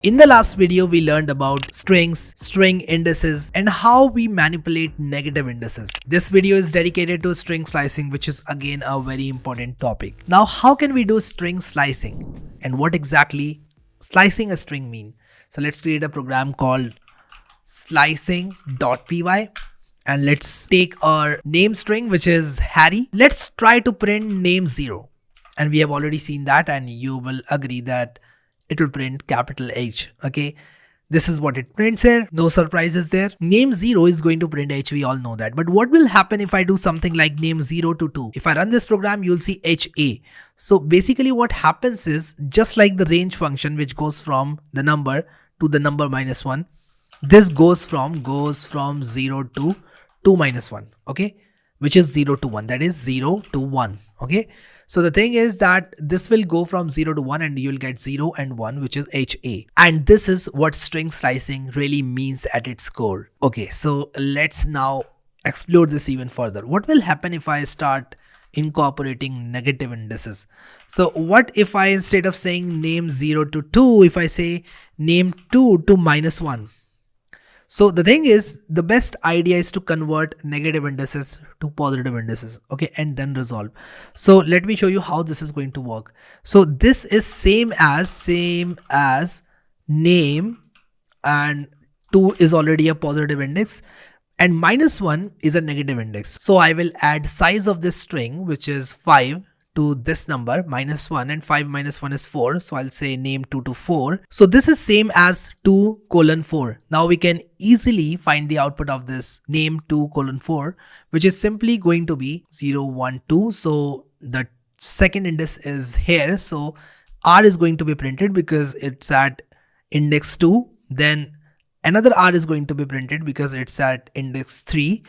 In the last video, we learned about strings, string indices, and how we manipulate negative indices. This video is dedicated to string slicing, which is again a very important topic. Now, how can we do string slicing? And what exactly slicing a string mean? So let's create a program called slicing.py. And let's take our name string, which is Harry. Let's try to print name 0. And we have already seen that, and you will agree that it will print capital H. Okay, this is what it prints here. No surprises there. Name 0 is going to print H. We all know that. But what will happen if I do something like name 0 to 2? If I run this program, you'll see HA. So basically what happens is, just like the range function, which goes from the number to the number minus 1, this goes from 0 to 2 minus 1. Okay, which is 0 to 1. That is 0 to 1. Okay, so the thing is that this will go from 0 to 1 and you'll get 0 and 1, which is HA. And this is what string slicing really means at its core. Okay, so let's now explore this even further. What will happen if I start incorporating negative indices? So what if I, instead of saying name 0 to 2, if I say name 2 to minus 1? So the thing is, the best idea is to convert negative indices to positive indices, okay, and then resolve. So let me show you how this is going to work. So this is same as name, and 2 is already a positive index and minus 1 is a negative index. So I will add size of this string, which is 5, to this number minus 1, and 5 minus 1 is 4. So I'll say name 2 to 4. So this is same as 2 colon 4. Now we can easily find the output of this name 2 colon 4, which is simply going to be 0, 1, 2. So the second index is here. So R is going to be printed because it's at index 2. Then another R is going to be printed because it's at index 3.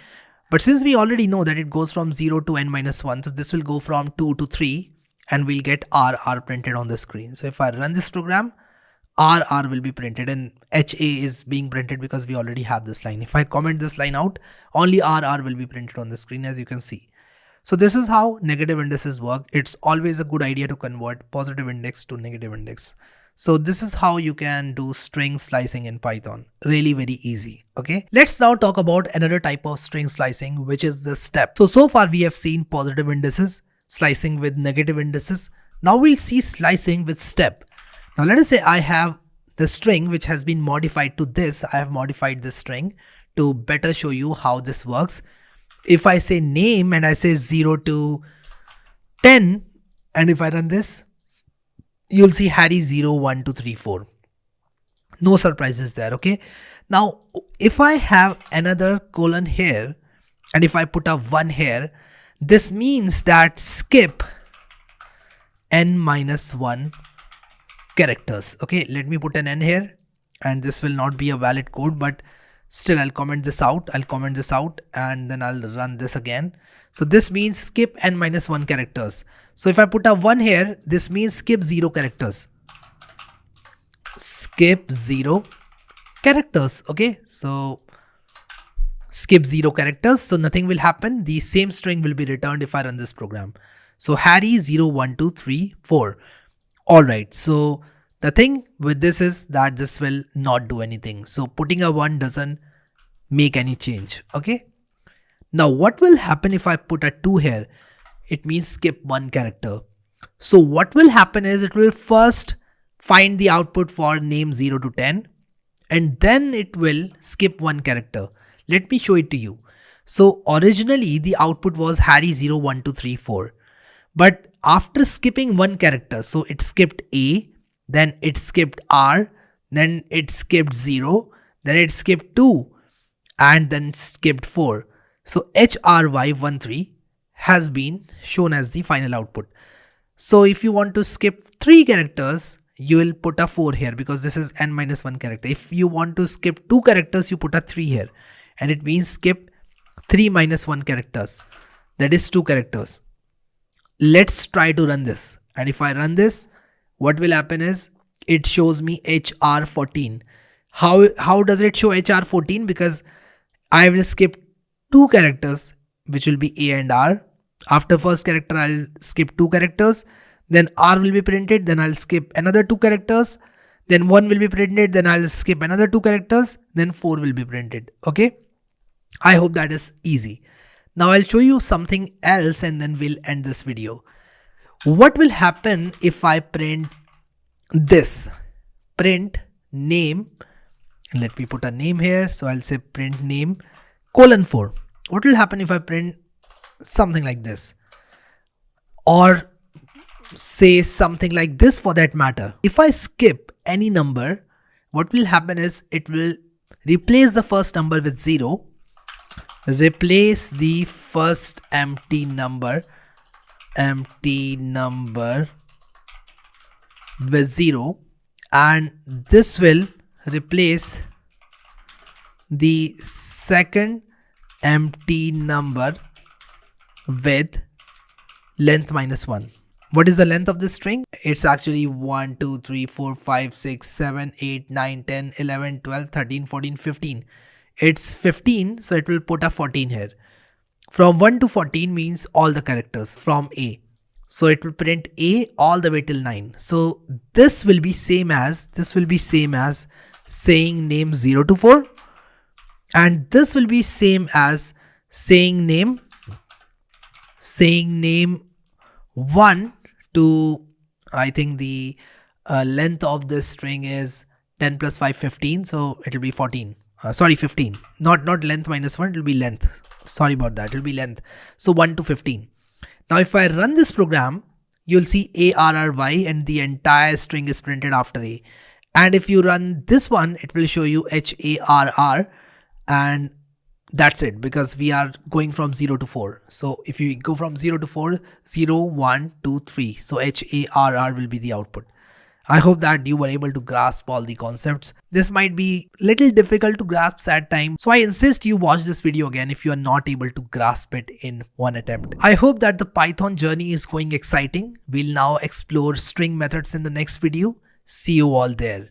But since we already know that it goes from 0 to n minus 1, so this will go from 2 to 3 and we'll get R printed on the screen. So if I run this program, R will be printed and HA is being printed because we already have this line. If I comment this line out, only R will be printed on the screen, as you can see. So this is how negative indices work. It's always a good idea to convert positive index to negative index. So this is how you can do string slicing in Python. Really very easy. Okay, let's now talk about another type of string slicing, which is the step. So far we have seen positive indices, slicing with negative indices. Now we'll see slicing with step. Now let us say I have the string which has been modified to this. I have modified this string to better show you how this works. If I say name and I say 0 to 10, and if I run this, you'll see Harry 0, 1, 2, 3, 4. No surprises there. Okay. Now, if I have another colon here, and if I put a 1 here, this means that skip n minus 1 characters. Okay. Let me put an n here, and this will not be a valid code, but still I'll comment this out. And then I'll run this again. So this means skip n minus 1 characters. So if I put a 1 here, this means skip 0 characters. Skip 0 characters. Okay, so skip 0 characters. So nothing will happen. The same string will be returned if I run this program. So Harry 0, 1, 2, 3, 4. Alright, so the thing with this is that this will not do anything. So putting a 1 doesn't make any change. Okay. Now what will happen if I put a 2 here? It means skip 1 character. So what will happen is it will first find the output for name 0 to 10 and then it will skip 1 character. Let me show it to you. So originally the output was Harry 0, 1, 2, 3, 4. But after skipping 1 character, so it skipped A, then it skipped R, then it skipped 0, then it skipped 2 and then skipped 4. So HRY13 has been shown as the final output. So if you want to skip 3 characters, you will put a 4 here because this is n minus 1 character. If you want to skip 2 characters, you put a 3 here, and it means skip 3 minus 1 characters. That is 2 characters. Let's try to run this. And if I run this, what will happen is it shows me HR14. How does it show HR14? Because I will skip 2 characters, which will be A and R. After first character, I'll skip 2 characters. Then R will be printed. Then I'll skip another 2 characters. then 1 will be printed, then I'll skip another 2 characters, then 4 will be printed. Okay, I hope that is easy. Now I'll show you something else and then we'll end this video. What will happen if I print this? Print name, and let me put a name here. So I'll say print name :4. What will happen if I print something like this? Or say something like this for that matter. If I skip any number, what will happen is it will replace the first number with 0, replace the first empty number with 0, and this will replace the second empty number with length -1. What is the length of this string? It's actually 1, 2, 3, 4, 5, 6, 7, 8, 9, 10, 11, 12, 13, 14, 15. It's 15, so it will put a 14 here. From 1 to 14 means all the characters from A. So it will print A all the way till 9. So this will be same as saying name 0 to 4. And this will be same as saying name 1 to, I think the length of this string is 10 plus 5, 15. So it will be 14. Sorry, 15. Not length -1, it will be length. Sorry about that, it will be length. So 1 to 15. Now if I run this program, you'll see ARRY and the entire string is printed after A. And if you run this one, it will show you HARR, and that's it, because we are going from 0 to 4. So if you go from 0 to 4, 0, 1, 2, 3. So HARR will be the output. I hope that you were able to grasp all the concepts. This might be little difficult to grasp at times, so I insist you watch this video again if you are not able to grasp it in one attempt. I hope that the Python journey is going exciting. We'll now explore string methods in the next video. See you all there.